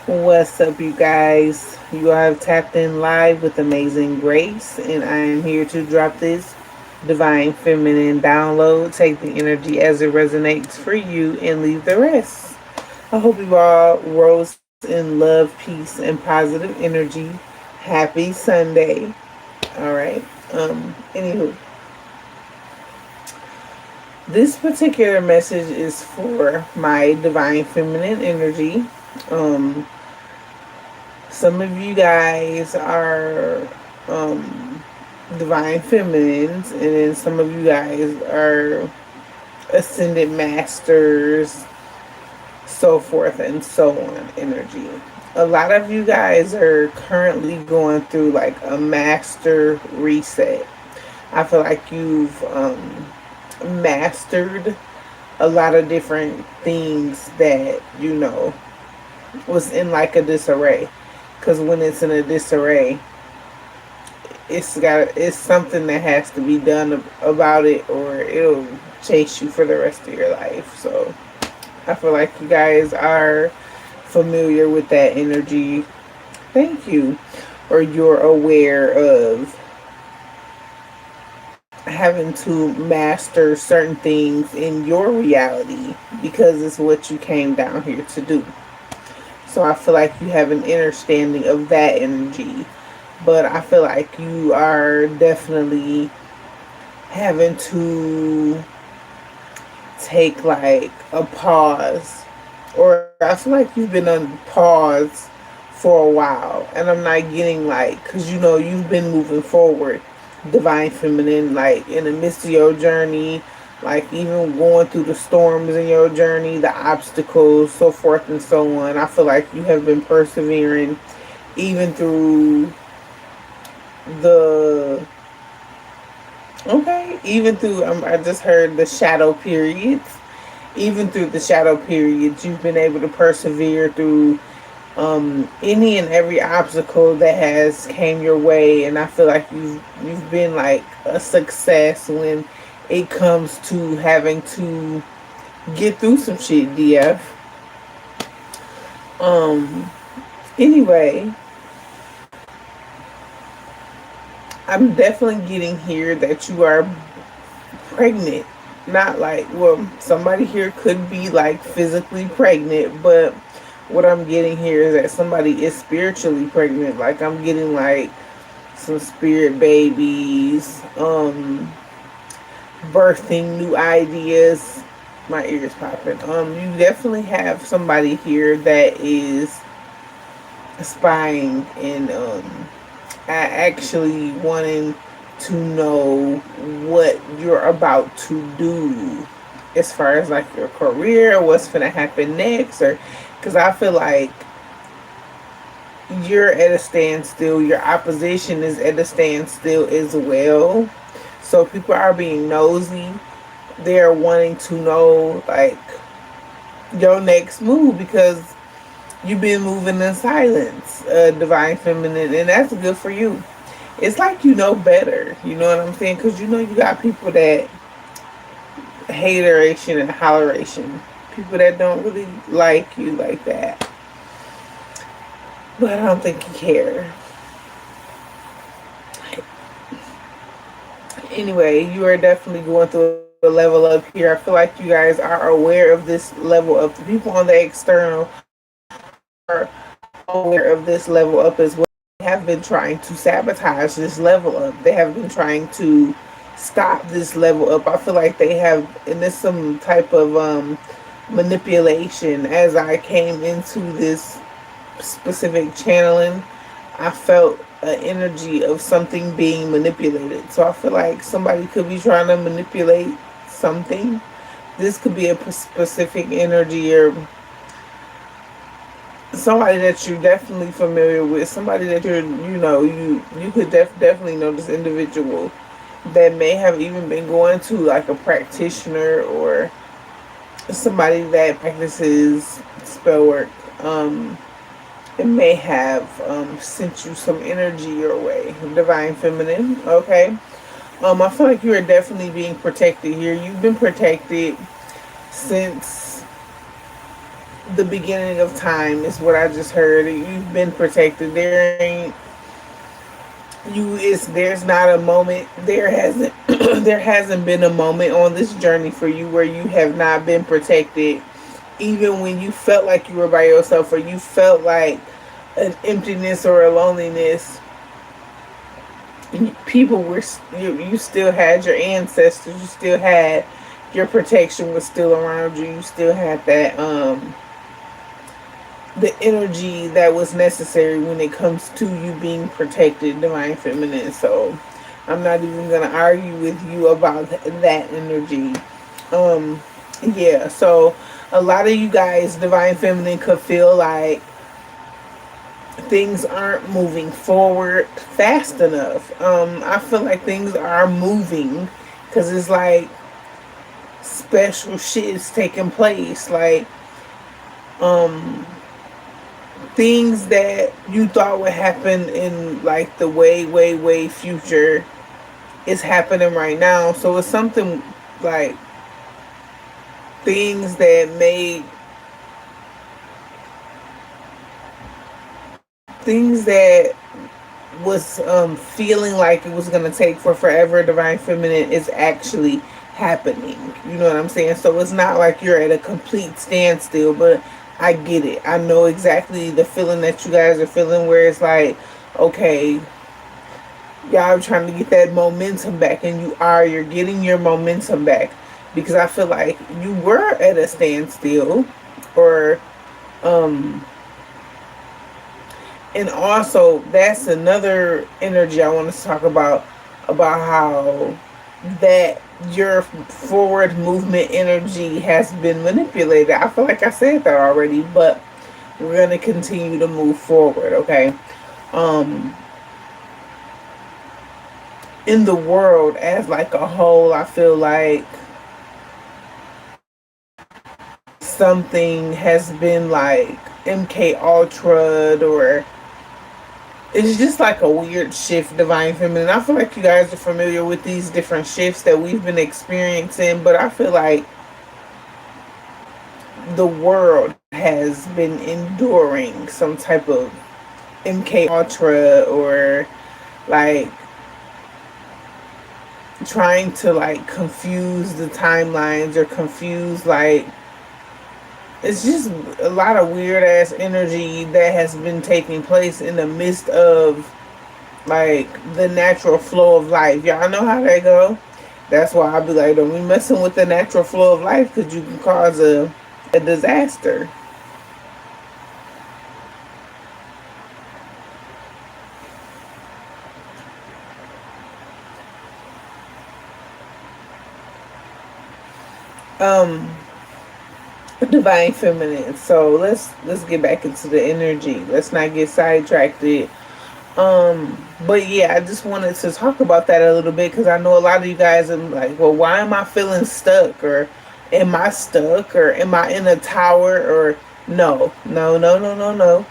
What's up, you guys? You have tapped in live with amazing grace, and I am here to drop this divine feminine download. Take the energy as it resonates for you and leave the rest. I hope you all rose in love, peace, and positive energy. Happy Sunday. All right. Anywho, this particular message is for my divine feminine energy. Um, Some of you guys are divine feminines, and then some of you guys are ascended masters, so forth and so on energy. A lot of you guys are currently going through like a master reset. I feel like you've mastered a lot of different things that was in like a disarray, because when it's in a disarray, it's something that has to be done about it, or it'll chase you for the rest of your life. So I feel like you guys are familiar with that energy. Thank you. Or you're aware of having to master certain things in your reality because it's what you came down here to do. So I feel like you have an understanding of that energy. But I feel like you are definitely having to take like a pause. Or I feel like you've been on pause for a while. And I'm not getting like, because you've been moving forward, divine feminine, like in the midst of your journey, like even going through the storms in your journey, the obstacles, so forth and so on. I feel like you have been persevering even through the even through I just heard the shadow periods. Even through the shadow periods, you've been able to persevere through any and every obstacle that has came your way, and I feel like you've been like a success when it comes to having to get through some shit, DF. Um. Anyway, I'm definitely getting here that you are pregnant. Not like, well, somebody here could be like physically pregnant, but what I'm getting here is that somebody is spiritually pregnant. Like I'm getting like some spirit babies, birthing new ideas. My ears popping. You definitely have somebody here that is spying and actually wanting to know what you're about to do as far as like your career, what's gonna happen next, or because I feel like you're at a standstill, your opposition is at a standstill as well. So people are being nosy. They're wanting to know like your next move because you've been moving in silence, divine feminine, and that's good for you. It's like you know better, you know what I'm saying? Because you got people that hateration and holleration, people that don't really like you like that. But I don't think you care. Anyway, you are definitely going through a level up here. I feel like you guys are aware of this level up. The people on the external are aware of this level up as well. They have been trying to sabotage this level up. They have been trying to stop this level up. I feel like they have, and there's some type of manipulation. As I came into this specific channeling, I felt an energy of something being manipulated. So I feel like somebody could be trying to manipulate something. This could be a specific energy, or somebody that you're definitely familiar with, somebody that you could definitely know this individual that may have even been going to like a practitioner or somebody that practices spell work. It may have sent you some energy your way, divine feminine. Okay. I feel like you are definitely being protected here. You've been protected since the beginning of time is what I just heard. You've been protected. There ain't you is there's not a moment, there hasn't there hasn't been a moment on this journey for you where you have not been protected, even when you felt like you were by yourself or you felt like an emptiness or a loneliness. People were you still had your ancestors, you still had your protection was still around you, you still had that the energy that was necessary when it comes to you being protected, divine feminine. So I'm not even gonna argue with you about that energy. um yeah, so a lot of you guys, divine feminine, could feel like things aren't moving forward fast enough. I feel like things are moving because it's like special shit is taking place. Like um things that you thought would happen in like the way future is happening right now. So it's something like things that made things that was feeling like it was gonna take for forever, divine feminine, is actually happening. You know what I'm saying? So it's not like you're at a complete standstill, but I get it. I know exactly the feeling that you guys are feeling where it's like, okay, y'all are trying to get that momentum back, and you're getting your momentum back, because I feel like you were at a standstill, or um and also that's another energy I want to talk about how that your forward movement energy has been manipulated. I feel like I said that already, but we're going to continue to move forward, okay? um in the world as like a whole, I feel like something has been like MK Ultra, or it's just like a weird shift, divine feminine. I feel like you guys are familiar with these different shifts that we've been experiencing, but I feel like the world has been enduring some type of MK Ultra, or like trying to like confuse the timelines, or confuse like it's just a lot of weird ass energy that has been taking place in the midst of like the natural flow of life. Y'all know how that go. That's why I'll be like, don't be messing with the natural flow of life, because you can cause a disaster. Um, divine feminine. So let's get back into the energy. Let's not get sidetracked. But yeah, I just wanted to talk about that a little bit, because I know a lot of you guys are like, well, why am I feeling stuck, or am I stuck, or am I in a tower, or no, no, no, no, no, no.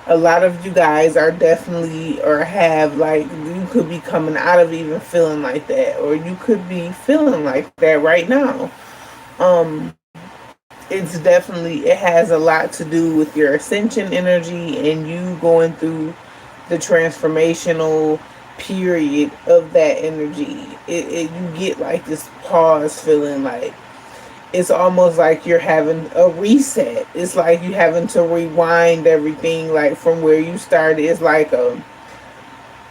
A lot of you guys are definitely, or have like, you could be coming out of even feeling like that, or you could be feeling like that right now. Um, it's definitely, it has a lot to do with your ascension energy and you going through the transformational period of that energy. You get like this pause feeling, like it's almost like you're having a reset. It's like you having to rewind everything, like from where you started. It's like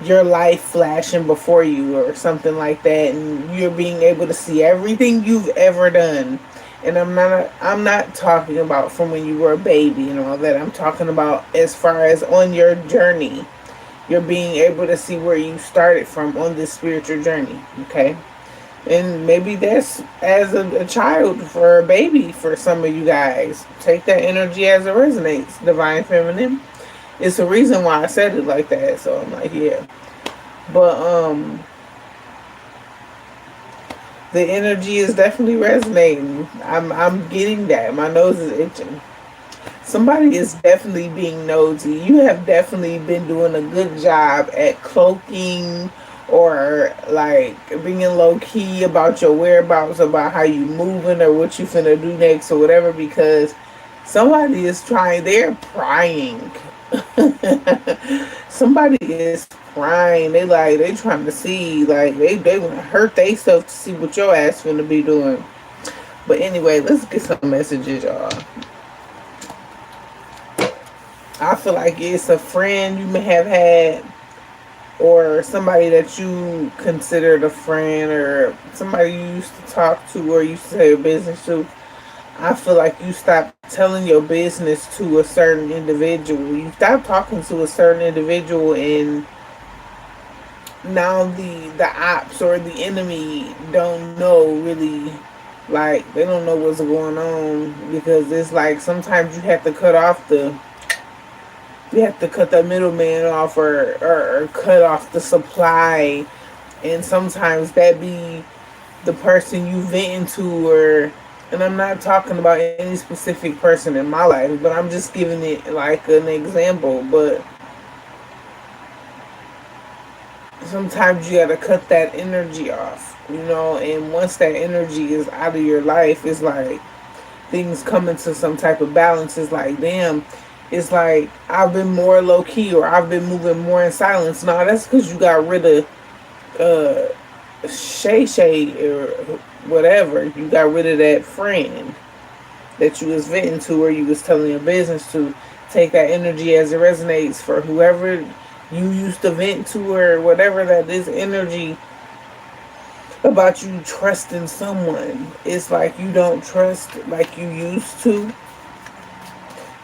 your life flashing before you or something like that, and you're being able to see everything you've ever done. And I'm not talking about from when you were a baby and all that. I'm talking about as far as on your journey. You're being able to see where you started from on this spiritual journey, okay? And maybe that's as a child, for a baby, for some of you guys. Take that energy as it resonates, divine feminine. It's a reason why I said it like that. So I'm like, yeah. But the energy is definitely resonating. I'm getting that. My nose is itching. Somebody is definitely being nosy. You have definitely been doing a good job at cloaking, or like being low key about your whereabouts, about how you moving or what you finna do next or whatever, because Somebody is trying, they're prying. Somebody is prying. They trying to see, like they want to hurt themselves to see what your ass finna be doing. But anyway, let's get some messages, y'all. I feel like it's a friend you may have had, or somebody that you considered a friend, or somebody you used to talk to or used to say your business to. I feel like you stopped telling your business to a certain individual. You stopped talking to a certain individual, and now the ops or the enemy don't know really, like they don't know what's going on, because it's like sometimes you have to cut that middleman off, or cut off the supply, and sometimes that be the person you vent to, or, and I'm not talking about any specific person in my life, but I'm just giving it like an example. But sometimes you gotta cut that energy off, and once that energy is out of your life, it's like things come into some type of balance. It's like, damn, it's like I've been more low key, or I've been moving more in silence. No, that's because you got rid of Shay Shay or whatever. You got rid of that friend that you was venting to, or you was telling your business to. Take that energy as it resonates for whoever you used to vent to, or whatever that is energy about you trusting someone. It's like you don't trust like you used to.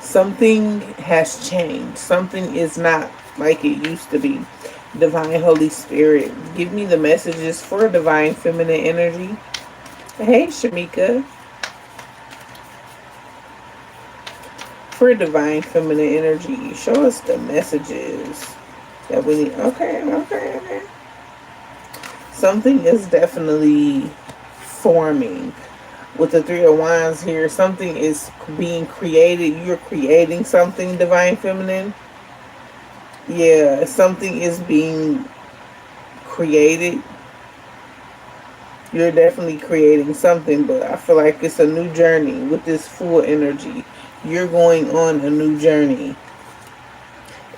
Something has changed. Something is not like it used to be. Divine Holy Spirit, give me the messages for divine feminine energy. Hey, Shamika. For divine feminine energy, show us the messages that we need. Okay. Something is definitely forming. With the Three of Wands here, something is being created. You're creating something, divine feminine. Yeah, something is being created. You're definitely creating something, but I feel like it's a new journey with this full energy. You're going on a new journey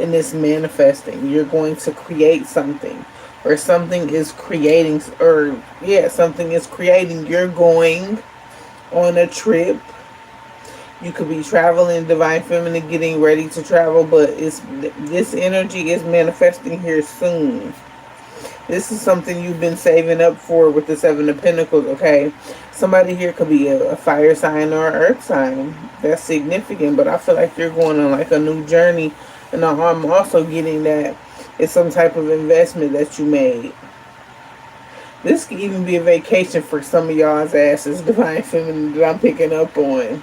in this manifesting. You're going to create something, or something is creating, or yeah, something is creating. You're going on a trip. You could be traveling, divine feminine, getting ready to travel, but this energy is manifesting here soon. This is something you've been saving up for with the Seven of Pentacles, okay? Somebody here could be a fire sign or an earth sign. That's significant, but I feel like you're going on like a new journey. And I'm also getting that it's some type of investment that you made. This could even be a vacation for some of y'all's asses, divine feminine, that I'm picking up on.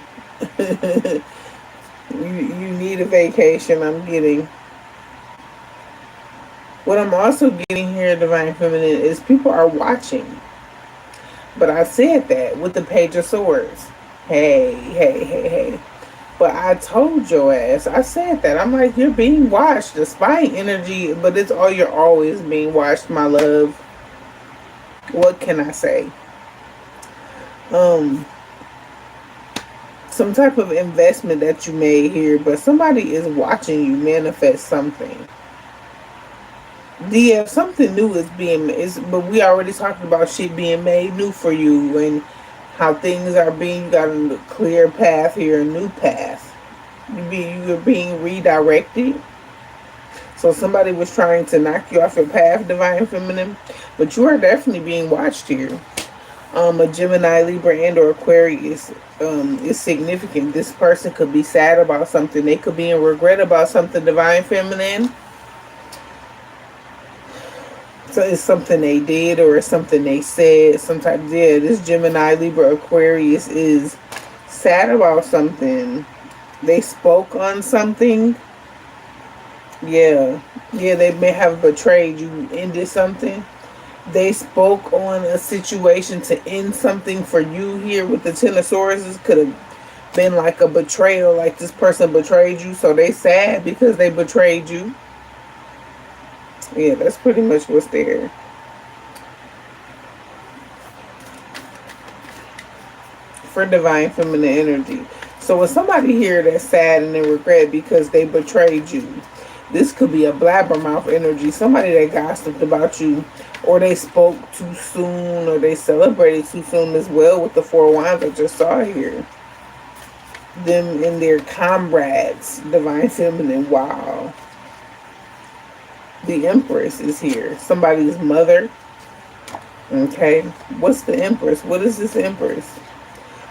you need a vacation, I'm getting. What I'm also getting here, divine feminine, is people are watching. But I said that with the Page of Swords. Hey. But I told your ass, I said that. I'm like, you're being watched. The spying energy, but it's all, you're always being watched, my love. What can I say? Some type of investment that you made here, but somebody is watching you manifest something. Yeah, something new is being but we already talked about shit being made new for you, and how things are being, you got a clear path here, a new path. You're being redirected. So somebody was trying to knock you off your path, divine feminine, but you are definitely being watched here. A Gemini, Libra, and or Aquarius is significant. This person could be sad about something. They could be in regret about something, divine feminine. So it's something they did, or it's something they said. Sometimes, yeah, this Gemini, Libra, Aquarius is sad about something. They spoke on something. Yeah, they may have betrayed you, ended something. They spoke on a situation to end something for you here with the Ten of Swords. This could have been like a betrayal, like this person betrayed you, so they sad because they betrayed you. Yeah, that's pretty much what's there. For divine feminine energy. So with somebody here that's sad and in regret because they betrayed you, this could be a blabbermouth energy. Somebody that gossiped about you, or they spoke too soon, or they celebrated too soon as well with the Four of Wands I just saw here. Them and their comrades, Divine Feminine. Wow. The Empress is here. Somebody's mother. Okay. What's the Empress? What is this Empress?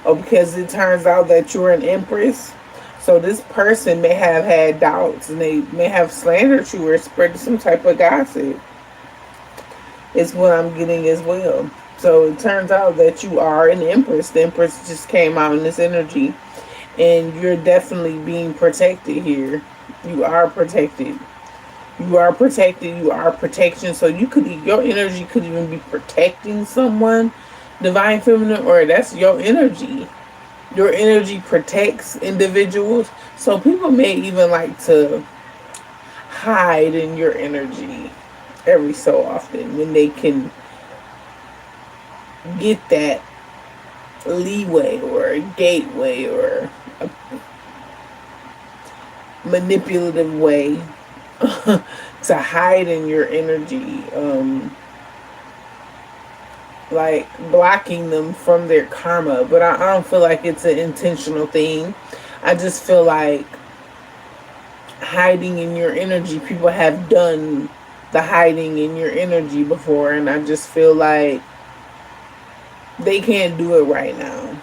Oh, because it turns out that you're an Empress. So this person may have had doubts and they may have slandered you or spread some type of gossip. It's what I'm getting as well. So it turns out that you are an Empress. The Empress just came out in this energy. And you're definitely being protected here. You are protected. You are protected. You are protection. So you could, your energy could even be protecting someone, Divine Feminine, or that's your energy. Your energy protects individuals. So people may even like to hide in your energy every so often when they can get that leeway or a gateway or a manipulative way to hide in your energy, like blocking them from their karma. But I don't feel like it's an intentional thing. I just feel like hiding in your energy, people have done the hiding in your energy before, and I just feel like they can't do it right now.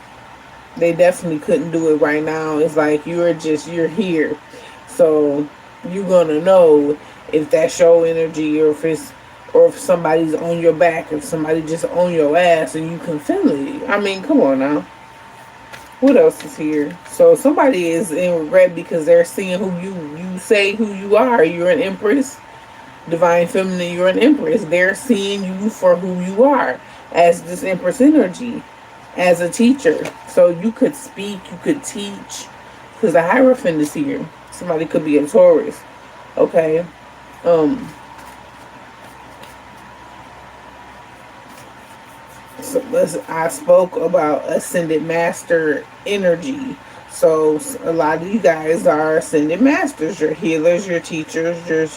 They definitely couldn't do it right now. It's like you're here. So you're gonna know if that's your energy or if somebody's on your back, if somebody just on your ass and you can feel it. I mean, come on now. What else is here? So somebody is in regret because they're seeing who you say who you are. You're an Empress. Divine Feminine, you're an Empress. They're seeing you for who you are as this Empress energy, as a teacher. So you could speak, you could teach, because the Hierophant is here. Somebody could be a Taurus. Okay. So I spoke about Ascended Master energy. So a lot of you guys are Ascended Masters. You're healers, you're teachers, you're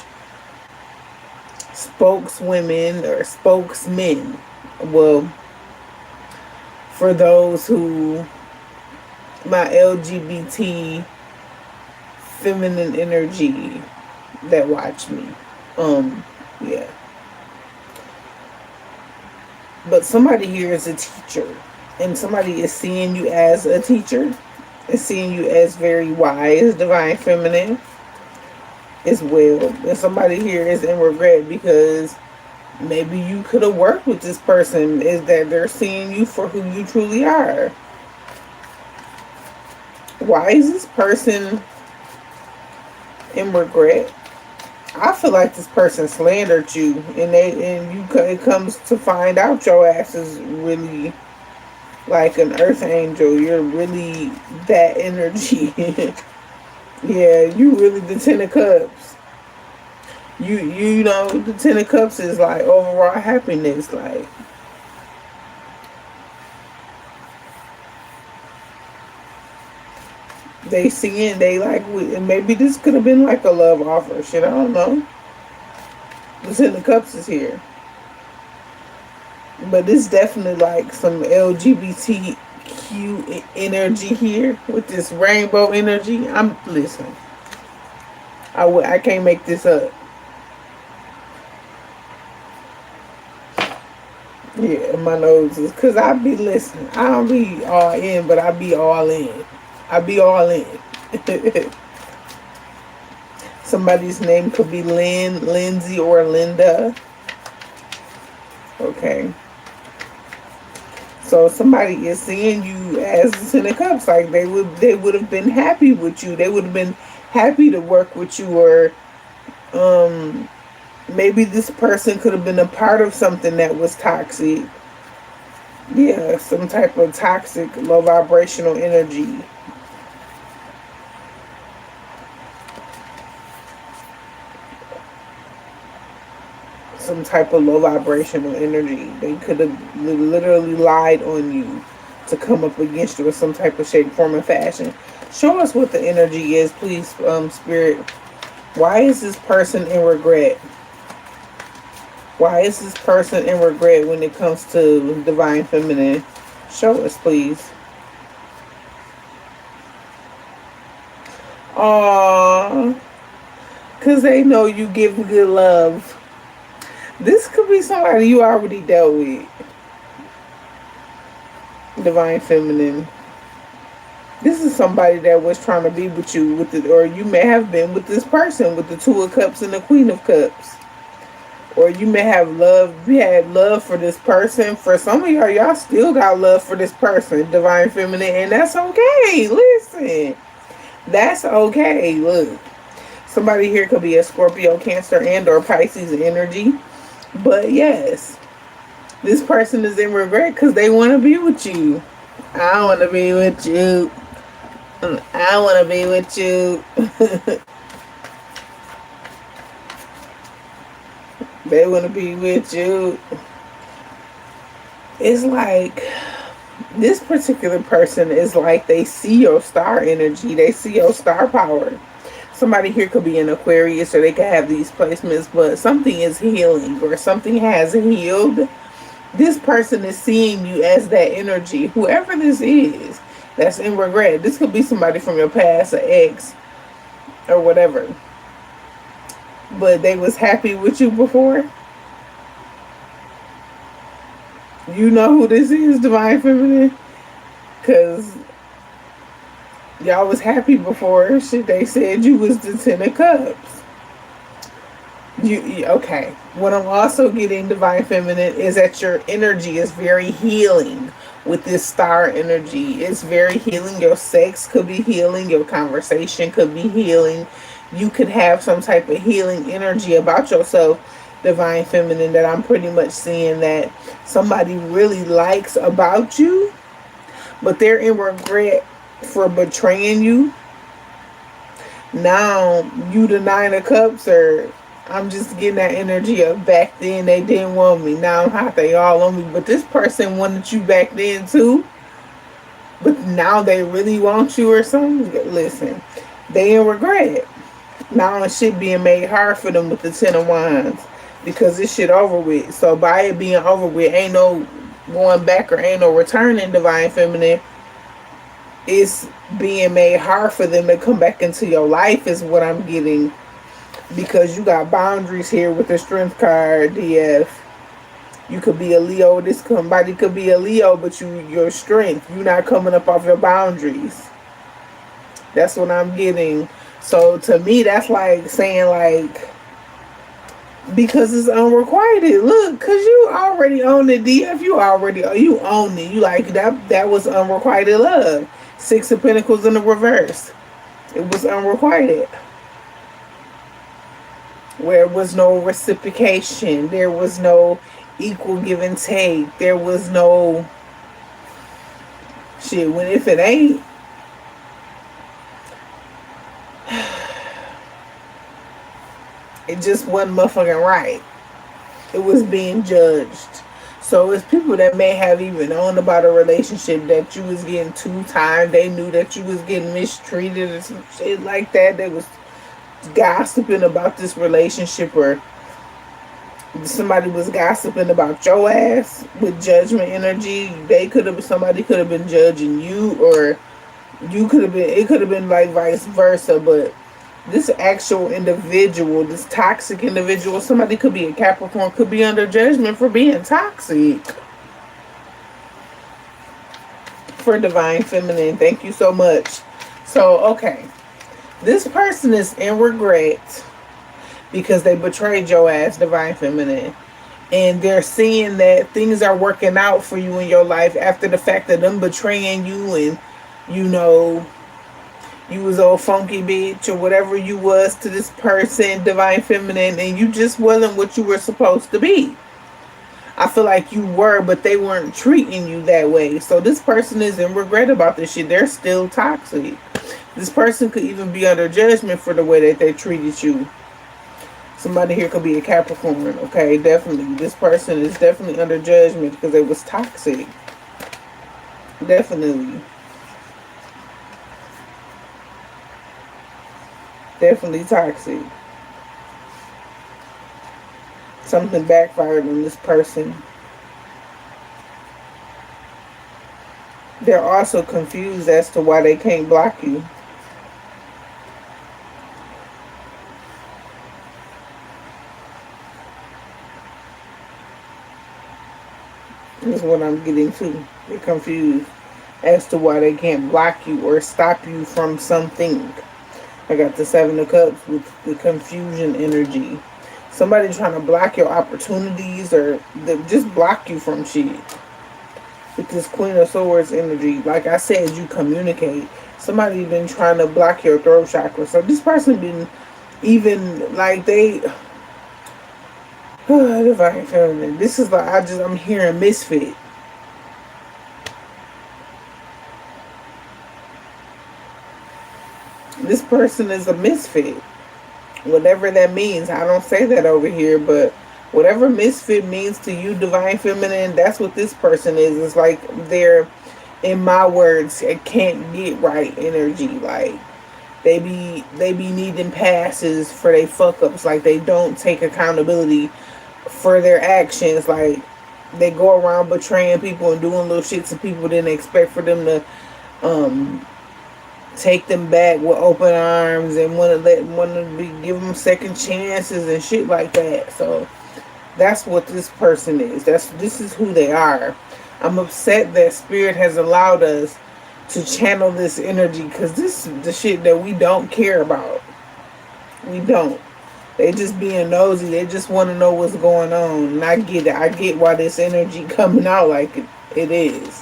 spokeswomen or spokesmen. Well, for those who, my LGBT feminine energy that watch me, yeah. But somebody here is a teacher, and somebody is seeing you as a teacher, is seeing you as very wise, Divine Feminine as well. And somebody here is in regret because maybe you could have worked with this person, is that they're seeing you for who you truly are. Why is this person in regret? I feel like this person slandered you, and it comes to find out your ass is really like an earth angel. You're really that energy. Yeah, you really the Ten of Cups. You know, the Ten of Cups is like overall happiness. Like, they see it, they like, maybe this could have been like a love offer. Shit, I don't know. The Ten of Cups is here. But it's definitely like some LGBTQ energy here with this rainbow energy. Listen, I can't make this up. Yeah, my nose is, because I be listening. I don't be all in, but I be all in. I be all in. Somebody's name could be Lynn, Lindsay, or Linda. Okay. So somebody is seeing you as the Ten of Cups. Like they would have been happy with you. They would have been happy to work with you, or maybe this person could have been a part of something that was toxic. Yeah, some type of toxic, low vibrational energy. Some type of low vibrational energy. They could have literally lied on you to come up against you in some type of shape, form, or fashion. Show us what the energy is, please, Spirit. Why is this person in regret? Why is this person in regret when it comes to divine feminine? Show us, please. Aww. Because they know you give good love. This could be somebody you already dealt with. Divine feminine. This is somebody that was trying to be with you, or you may have been with this person with the Two of Cups and the Queen of Cups. Or you may have had love for this person. For some of y'all still got love for this person, divine feminine, and that's okay. Listen, that's okay. Look, somebody here could be a Scorpio, Cancer, and or Pisces energy. But yes, this person is in regret because they want to be with you. I want to be with you. I want to be with you. They want to be with you. It's like this particular person is like they see your star energy. They see your star power. Somebody here could be an Aquarius, or they could have these placements, but something is healing or something has healed. This person is seeing you as that energy. Whoever this is that's in regret. This could be somebody from your past, an ex, or whatever. But they was happy with you before. You know who this is, divine feminine? Because y'all was happy before. Shit, they said you was the Ten of Cups. Okay. What I'm also getting, divine feminine, is that your energy is very healing with this star energy. It's very healing. Your sex could be healing. Your conversation could be healing. You could have some type of healing energy about yourself, divine feminine, that I'm pretty much seeing that somebody really likes about you, but they're in regret for betraying you. Now, you the Nine of Cups, or I'm just getting that energy of back then they didn't want me. Now I'm hot, they all on me. But this person wanted you back then too. But now they really want you or something. Listen, they in regret. Now shit being made hard for them with the Ten of Wands. Because this shit over with. So by it being over with, ain't no going back or ain't no returning, divine feminine. It's being made hard for them to come back into your life is what I'm getting. Because you got boundaries here with the Strength card, DF. You could be a Leo. This somebody could be a Leo, but your strength. You're not coming up off your boundaries. That's what I'm getting. So to me, that's like saying like, because it's unrequited. Look, because you already own it, DF. You own it. You like that was unrequited love. Six of Pentacles in the reverse. It was unrequited. Where was no reciprocation. There was no equal give and take. There was no shit. When if it ain't, it just wasn't motherfucking right. It was being judged. So it's people that may have even known about a relationship that you was getting two-timed. They knew that you was getting mistreated or some shit like that. They was gossiping about this relationship, or somebody was gossiping about your ass with judgment energy. Somebody could have been judging you, or you could have been, it could have been like vice versa. But this actual individual, this toxic individual, somebody could be a Capricorn, could be under judgment for being toxic. For divine feminine, thank you so much. So okay, this person is in regret because they betrayed your ass, divine feminine, and they're seeing that things are working out for you in your life after the fact of them betraying you, and you was old funky bitch or whatever you was to this person, divine feminine, and you just wasn't what you were supposed to be. I feel like you were, but they weren't treating you that way. So this person is in regret about this shit. They're still toxic. This person could even be under judgment for the way that they treated you. Somebody here could be a Capricorn, okay? Definitely. This person is definitely under judgment because they was toxic. Definitely. Definitely toxic. Something backfired on this person. They're also confused as to why they can't block you. Is what I'm getting to. They're confused as to why they can't block you or stop you from something. I got the Seven of Cups with the confusion energy. Somebody trying to block your opportunities or just block you from shit. With this Queen of Swords energy, like I said, you communicate. Somebody been trying to block your throat chakra. So this person been even like they divine feminine. This is like I'm hearing misfit. This person is a misfit. Whatever that means. I don't say that over here, but whatever misfit means to you, divine feminine, that's what this person is. It's like they're, in my words, a can't get right energy. Like they be needing passes for their fuck ups. Like they don't take accountability for their actions. Like they go around betraying people and doing little shit to people, didn't expect for them to um take them back with open arms and give them second chances and shit like that. So that's what this person is. This is who they are. I'm upset that spirit has allowed us to channel this energy because this is the shit that we don't care about. We don't. They just being nosy. They just want to know what's going on. And I get it. I get why this energy coming out like it is.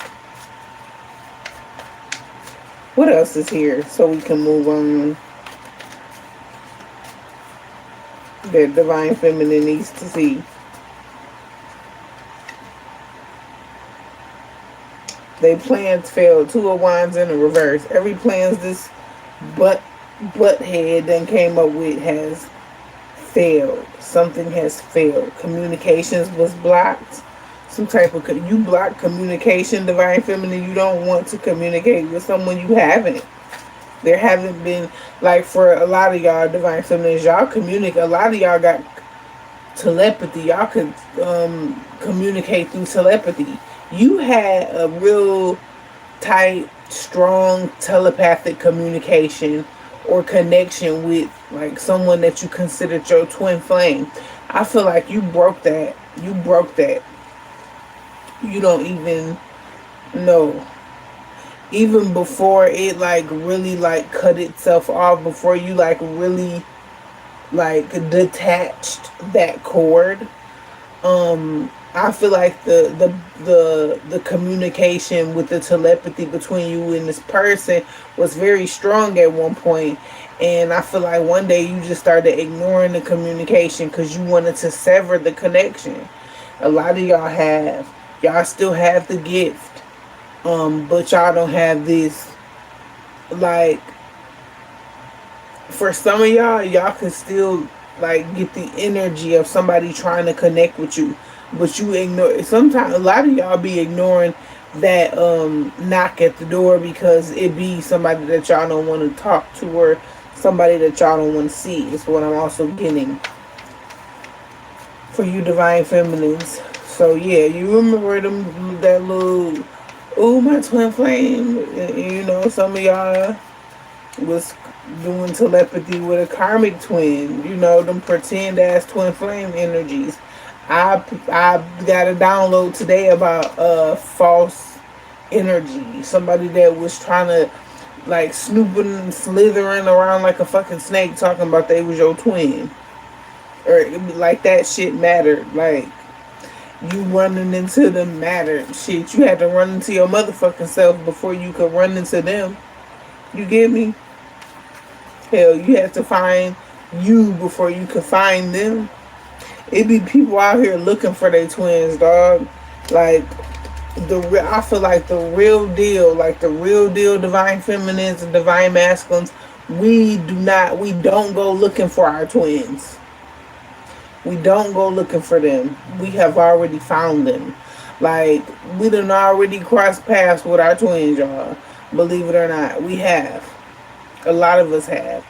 What else is here so we can move on? That divine feminine needs to see. They plans failed. Two of Wands in the reverse. Every plans this butthead then came up with has failed. Something has failed. Communications was blocked. Some type of you block communication, divine feminine. You don't want to communicate with someone you haven't. There haven't been, like, for a lot of y'all divine feminines, y'all communicate. A lot of y'all got telepathy. Y'all could communicate through telepathy. You had a real tight, strong telepathic communication or connection with like someone that you considered your twin flame. I feel like you broke that. You broke that. You don't even know. Even before it like really like cut itself off, before you like really like detached that cord, I feel like the communication with the telepathy between you and this person was very strong at one point, and I feel like one day you just started ignoring the communication because you wanted to sever the connection. A lot of y'all still have the gift, but y'all don't have this. Like, for some of y'all can still like get the energy of somebody trying to connect with you, but you ignore. Sometimes a lot of y'all be ignoring that knock at the door because it be somebody that y'all don't want to talk to or somebody that y'all don't want to see. Is what I'm also getting for you divine feminines. So yeah, you remember them that little, oh my twin flame. You know, some of y'all was doing telepathy with a karmic twin. You know, them pretend ass twin flame energies. I got a download today about false energy. Somebody that was trying to like snooping and slithering around like a fucking snake talking about they was your twin. Or like that shit mattered. Like you running into them mattered. Shit, you had to run into your motherfucking self before you could run into them. You get me? Hell, you had to find you before you could find them. It be people out here looking for their twins, dog. Like I feel like the real deal, divine feminines and divine masculines, we don't go looking for our twins. We don't go looking for them. We have already found them. Like, we done already crossed paths with our twins, y'all. Believe it or not, we have. A lot of us have.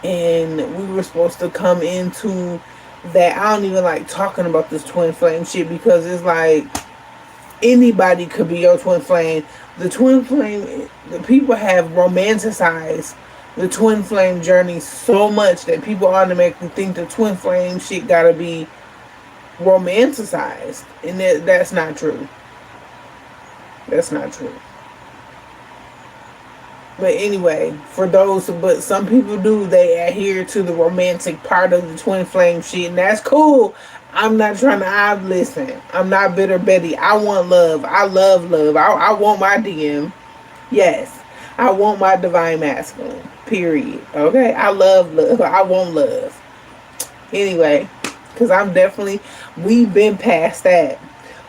And we were supposed to come into that. I don't even like talking about this twin flame shit because it's like anybody could be your twin flame. The twin flame, the people have romanticized the twin flame journey so much that people automatically think the twin flame shit gotta be romanticized, and that's not true. That's not true. But anyway, but some people do, they adhere to the romantic part of the twin flame shit, and that's cool. I'm not trying to, listen, I'm not bitter Betty. I want love. I love love. I want my DM. Yes. I want my divine masculine. Period. Okay? I love love. I want love. Anyway, because we've been past that.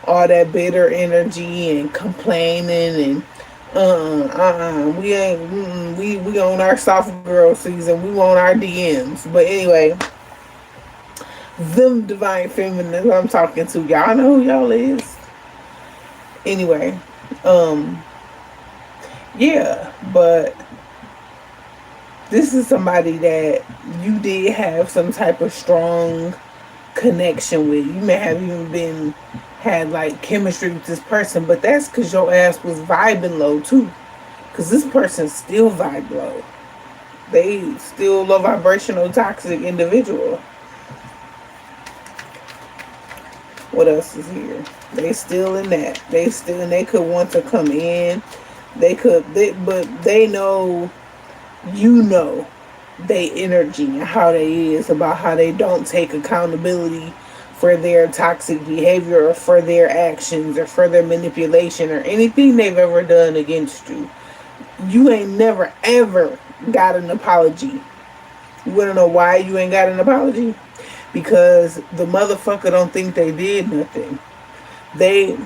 All that bitter energy and complaining and we ain't we on our soft girl season. We want our DMs. But anyway, them divine feminines I'm talking to, y'all know who y'all is. Anyway, yeah, but this is somebody that you did have some type of strong connection with. You may have even had like chemistry with this person, but that's because your ass was vibing low too. Because this person still vibe low. They still low vibrational toxic individual. What else is here? They still in that. They could want to come in. But they know, you know, they energy and how they is about how they don't take accountability for their toxic behavior or for their actions or for their manipulation or anything they've ever done against you. You ain't never ever got an apology. You wanna know why you ain't got an apology? Because the motherfucker don't think they did nothing. They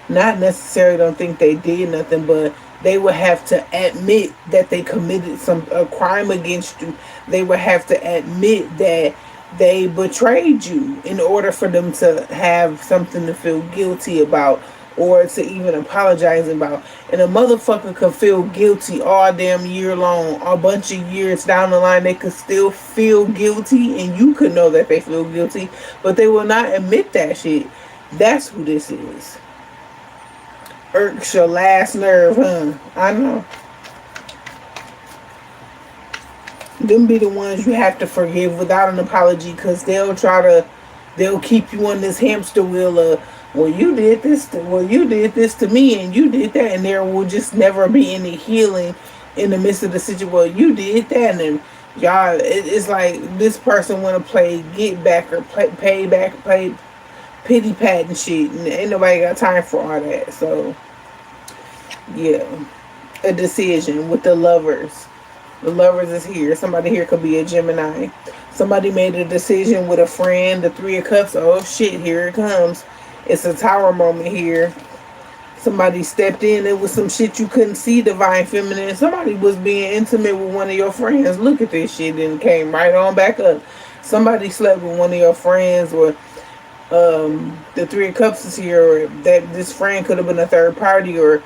not necessarily don't think they did nothing, but they would have to admit that they committed a crime against you. They would have to admit that they betrayed you in order for them to have something to feel guilty about or to even apologize about. And a motherfucker could feel guilty all damn year long. A bunch of years down the line, they could still feel guilty, and you could know that they feel guilty, but they will not admit that shit. That's who this is. Irks your last nerve, huh? I know. Them be the ones you have to forgive without an apology, because they'll keep you on this hamster wheel of, well, you did this to me, and you did that, and there will just never be any healing in the midst of the situation. Well, you did that, and then y'all, it's like this person want to play get back or pay back, play pity pat and shit, and ain't nobody got time for all that. So yeah, a decision with the lovers. The lovers is here. Somebody here could be a Gemini. Somebody made a decision with a friend. The Three of Cups. Oh shit, here it comes. It's a tower moment here. Somebody stepped in. It was some shit you couldn't see, divine feminine. Somebody was being intimate with one of your friends. Look at this shit, and came right on back up. Somebody slept with one of your friends, or the Three of Cups is here, or that this friend could have been a third party, or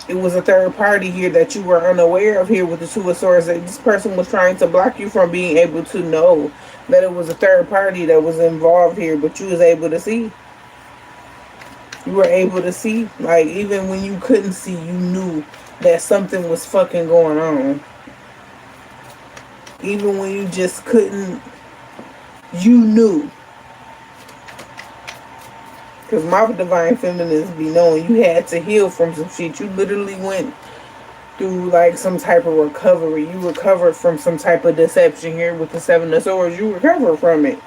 it was a third party here that you were unaware of here with the Two of Swords. That this person was trying to block you from being able to know that it was a third party that was involved here, but you was able to see. You were able to see, like, even when you couldn't see, you knew that something was fucking going on. Even when you just couldn't, you knew. Because my divine feminines be knowing you had to heal from some shit. You literally went through like some type of recovery. You recovered from some type of deception here with the Seven of Swords. You recovered from it.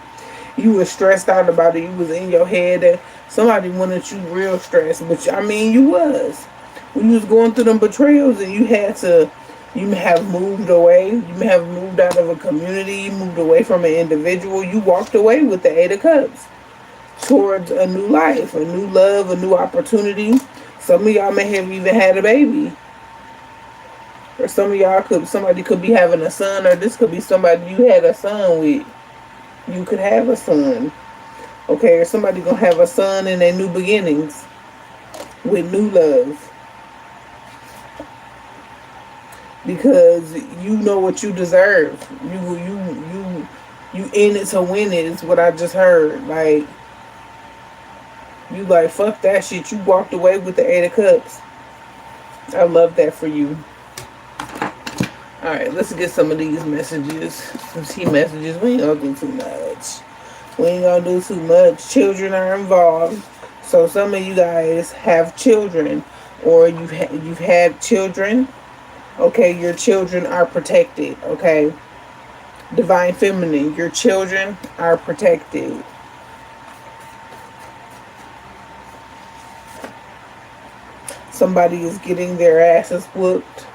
You were stressed out about it. You was in your head that somebody wanted you real stressed. But I mean, you was. When you was going through them betrayals and you may have moved away. You may have moved out of a community. You moved away from an individual. You walked away with the Eight of Cups towards a new life, a new love, a new opportunity. Some of y'all may have even had a baby. Or somebody could be having a son, or this could be somebody you had a son with. You could have a son. Okay, or somebody gonna have a son in their new beginnings with new love. because you know what you deserve. You in it to win it is what I just heard. Like, you like, fuck that shit. You walked away with the 8 of Cups. I love that for you. Alright, let's get some of these messages. Some key messages. We ain't gonna do too much. We ain't gonna do too much. Children are involved. So some of you guys have children, or you've had children. Okay, your children are protected. Okay, Divine Feminine, your children are protected. Somebody is getting their asses whooped.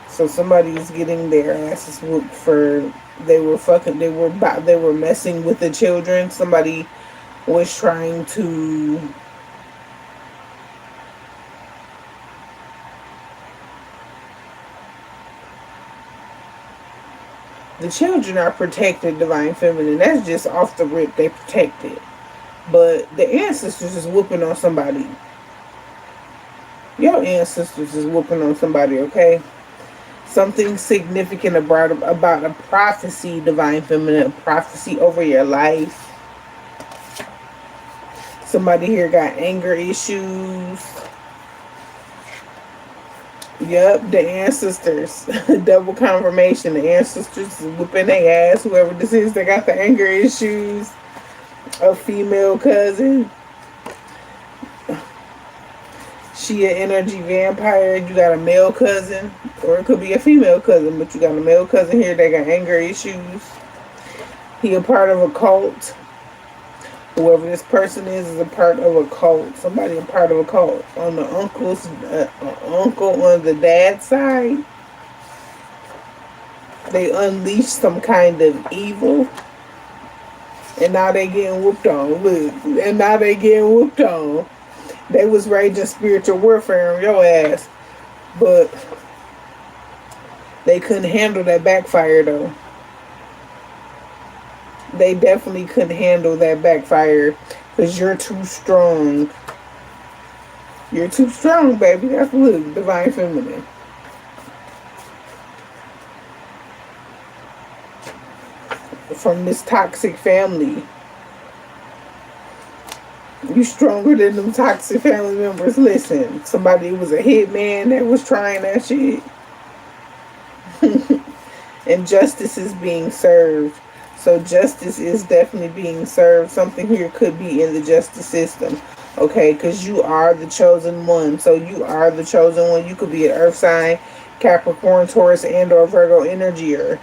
So somebody is getting their asses whooped for they were messing with the children. Somebody was trying to the children are protected, Divine Feminine. That's just off the rip. They protected. But the ancestors is whooping on somebody. Your ancestors is whooping on somebody, okay? Something significant about a prophecy, Divine Feminine. A prophecy over your life. Somebody here got anger issues. Yep, the ancestors. Double confirmation. The ancestors is whooping their ass. Whoever this is, they got the anger issues. A female cousin. She an energy vampire. You got a male cousin. Or it could be a female cousin. But you got a male cousin here that got anger issues. He a part of a cult. Whoever this person is a part of a cult. Somebody a part of a cult. On the uncle on the dad's side, they unleashed some kind of evil. And now they getting whooped on. Look. And now they getting whooped on. They was raging spiritual warfare on your ass. But they couldn't handle that backfire though. They definitely couldn't handle that backfire because you're too strong. You're too strong, baby. That's look, Divine Feminine. From this toxic family. You stronger than them toxic family members. Listen, somebody was a hitman that was trying that shit. And justice is being served. So justice is definitely being served. Something here could be in the justice system. Okay, because you are the chosen one. So you are the chosen one. You could be an earth sign, Capricorn, Taurus, and or Virgo energy. Or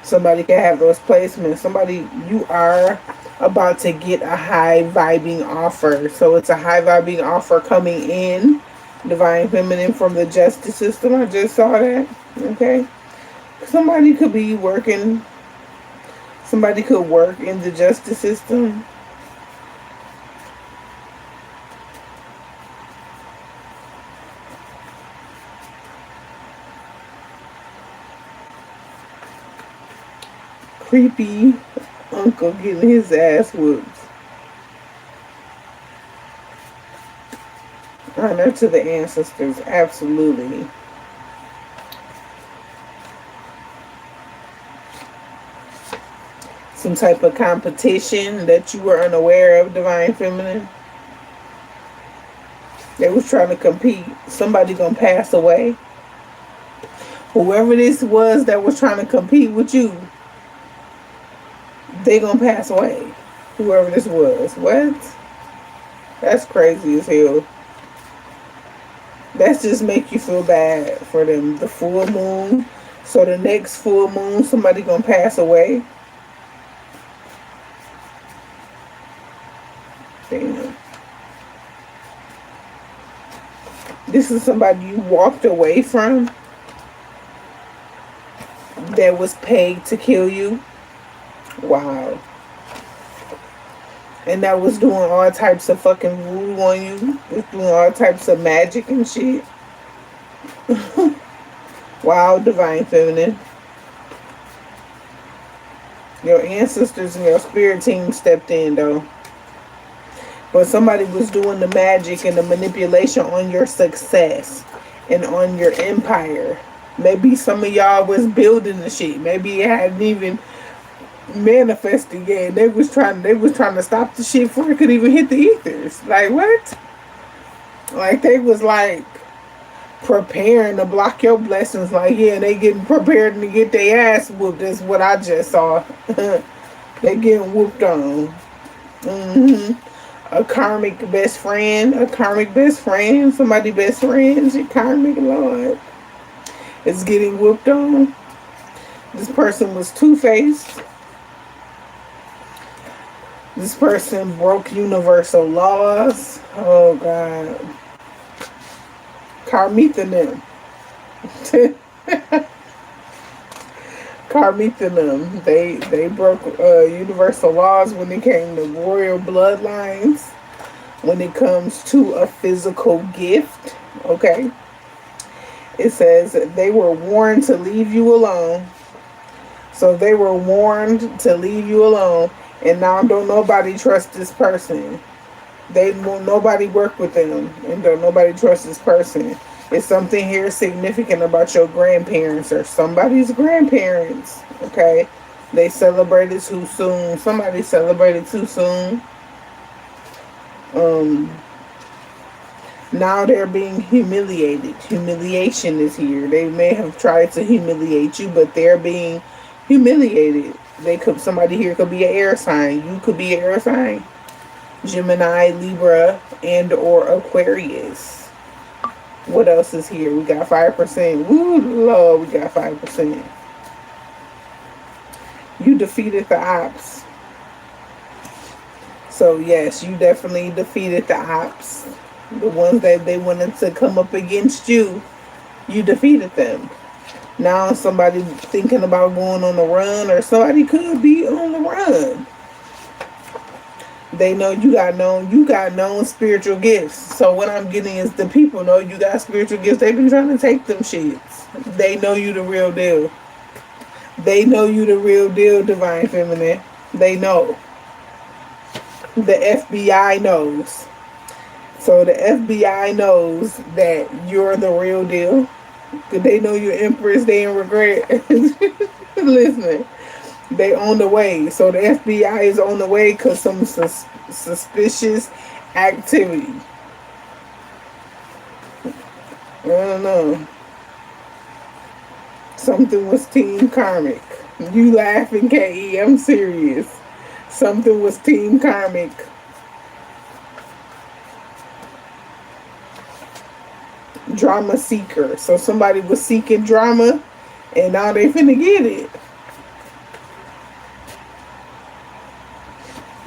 somebody can have those placements. Somebody, you are about to get a high vibing offer. So it's a high vibing offer coming in. Divine Feminine from the justice system. I just saw that. Okay. Somebody could be working. Somebody could work in the justice system. Creepy uncle getting his ass whooped. Honor to the ancestors, absolutely. Some type of competition that you were unaware of, Divine Feminine. They was trying to compete. Somebody gonna pass away. Whoever this was that was trying to compete with you, they gonna pass away. Whoever this was. What? That's crazy as hell. That's just make you feel bad for them. The full moon. So the next full moon, somebody gonna pass away. Damn. This is somebody you walked away from that was paid to kill you. Wow. And that was doing all types of fucking voodoo on you. Was doing all types of magic and shit. Wow, Divine Feminine. Your ancestors and your spirit team stepped in though. But somebody was doing the magic and the manipulation on your success. and on your empire. Maybe some of y'all was building the shit. Maybe it hadn't even manifested yet. They was trying to stop the shit before it could even hit the ethers. Like what? Like they was like preparing to block your blessings. Like yeah, they getting prepared to get their ass whooped. That's what I just saw. They getting whooped on. A karmic best friend, somebody best friend, your karmic lord is getting whooped on. This person was two-faced. This person broke universal laws. Oh God. Karmithanim. Karmithanim. They broke universal laws when it came to royal bloodlines. When it comes to a physical gift. Okay. It says they were warned to leave you alone. So they were warned to leave you alone. And now don't nobody trust this person. They won't nobody work with them. And don't nobody trust this person. It's something here significant about your grandparents or somebody's grandparents. Okay. They celebrated too soon. Somebody celebrated too soon. Now they're being humiliated. Humiliation is here. They may have tried to humiliate you, but they're being humiliated. Somebody here could be an air sign. You could be an air sign. Gemini, Libra, and or Aquarius. What else is here? We got 5%. Woo, Lord, we got 5%. You defeated the ops. So yes, you definitely defeated the ops. The ones that they wanted to come up against you, you defeated them. Now somebody thinking about going on the run, or somebody could be on the run. They know you got known spiritual gifts. So what I'm getting is the people know you got spiritual gifts. They've been trying to take them shits. They know you the real deal. They know you the real deal, Divine Feminine. They know. The FBI knows. So the FBI knows that you're the real deal. Because they know you're empress, they ain't regret. Listen, they on the way. So the FBI is on the way because some suspicious activity. I don't know. Something was team karmic. You laughing, KE, I'm serious. Something was team karmic. Drama seeker. So somebody was seeking drama and now they finna get it.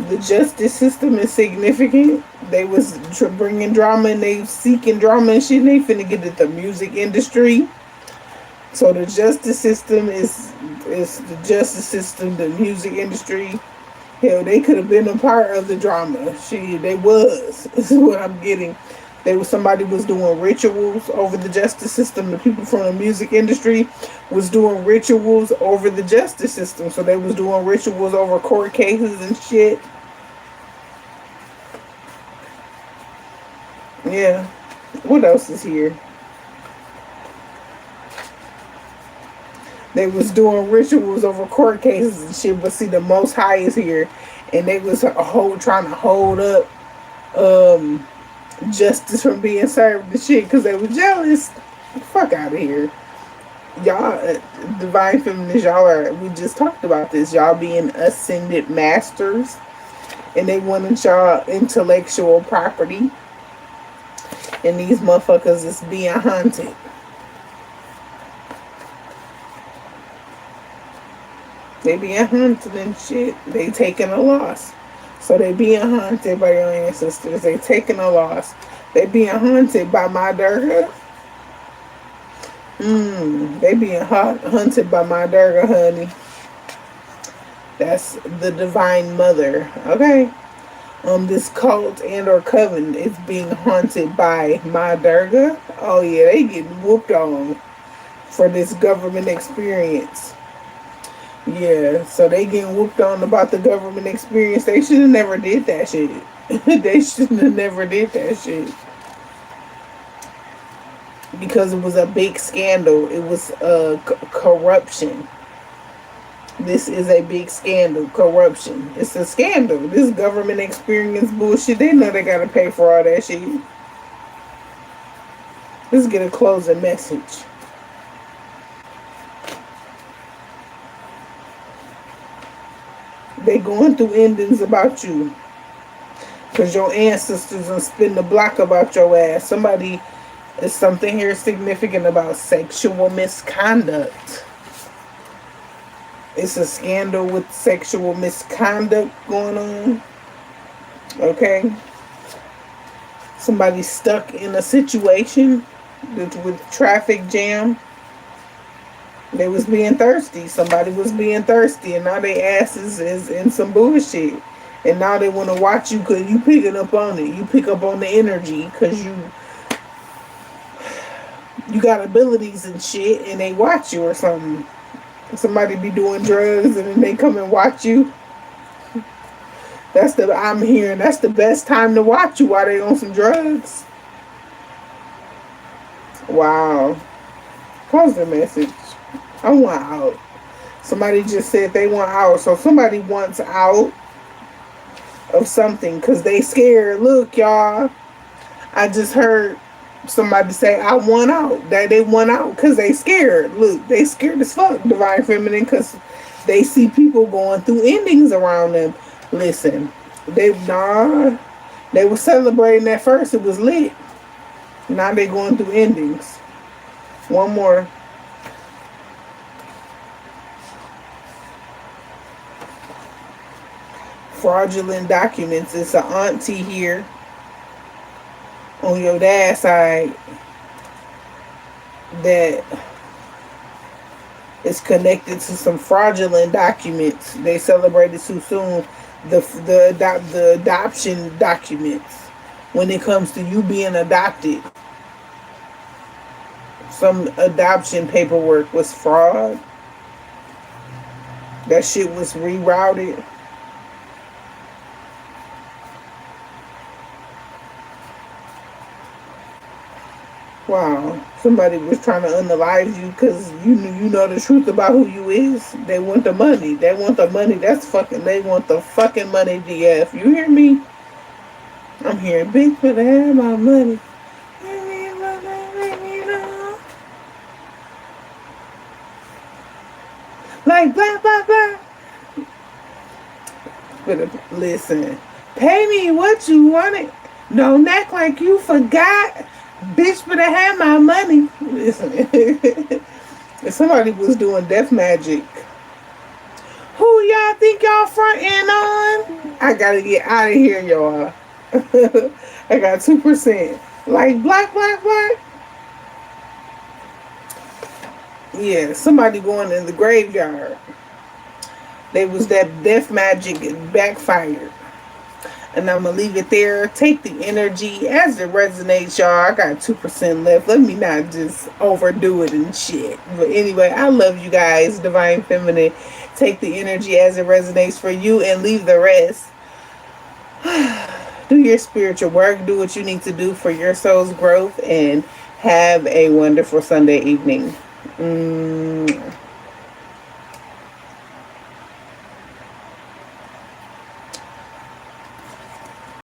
The justice system is significant. They was bringing drama and they seeking drama and shit and they finna get it. The music industry. So the justice system is the justice system, the music industry. Hell, they could have been a part of the drama. Shit, they was. This is what I'm getting. Somebody was doing rituals over the justice system. The people from the music industry was doing rituals over the justice system. So they was doing rituals over court cases and shit. Yeah. What else is here? They was doing rituals over court cases and shit. But see, the Most High is here. And they was trying to hold up justice from being served and shit because they were jealous. Fuck out of here. Y'all, Divine Feminists, we just talked about this. Y'all being ascended masters and they wanted y'all intellectual property. And these motherfuckers is being haunted. They being haunted and shit. They taking a loss. So they being haunted by your ancestors. They taking a loss. They being haunted by my Durga. They being hunted by my Durga, honey. That's the Divine Mother. Okay. This cult and or coven is being haunted by my Durga. Oh yeah, they getting whooped on for this government experience. Yeah, so they getting whooped on about the government experience. They should have never did that shit. They should have never did that shit. because it was a big scandal. It was corruption. This is a big scandal. Corruption. It's a scandal. This government experience bullshit. They know they gotta pay for all that shit. Let's get a closing message. They going through endings about you. Because your ancestors will spin the block about your ass. Somebody, is something here significant about sexual misconduct. It's a scandal with sexual misconduct going on. Okay? Somebody stuck in a situation with traffic jam. They was being thirsty. Somebody was being thirsty, and now they asses is in some bullshit. And now they want to watch you because you picking up on it. You pick up on the energy because you got abilities and shit, and they watch you or something. Somebody be doing drugs and then they come and watch you. I'm hearing that's the best time to watch you while they on some drugs. Wow. Pause the message. I want out. Somebody just said they want out. So somebody wants out of something because they scared. Look, y'all. I just heard somebody say, I want out. That they want out because they scared. Look, they scared as fuck, Divine Feminine, because they see people going through endings around them. Listen, they were celebrating at first. It was lit. Now they going through endings. One more. Fraudulent documents. It's an auntie here on your dad's side that is connected to some fraudulent documents. They celebrated too soon. The adoption documents. When it comes to you being adopted, some adoption paperwork was fraud. That shit was rerouted. Wow, somebody was trying to unalive you because you know the truth about who you is. They want the money. They want the money. They want the fucking money, DF. You hear me? I'm hearing big for the have my money. Like blah blah blah. But listen, pay me what you wanted. Don't act like you forgot. Bitch, better have my money. Listen, if somebody was doing death magic, who y'all think y'all fronting on? I gotta get out of here, y'all. I got 2%. Like black. Yeah, somebody going in the graveyard. They was that death magic backfired. And I'm going to leave it there. Take the energy as it resonates, y'all. I got 2% left. Let me not just overdo it and shit. But anyway, I love you guys, Divine Feminine. Take the energy as it resonates for you and leave the rest. Do your spiritual work. Do what you need to do for your soul's growth. And have a wonderful Sunday evening.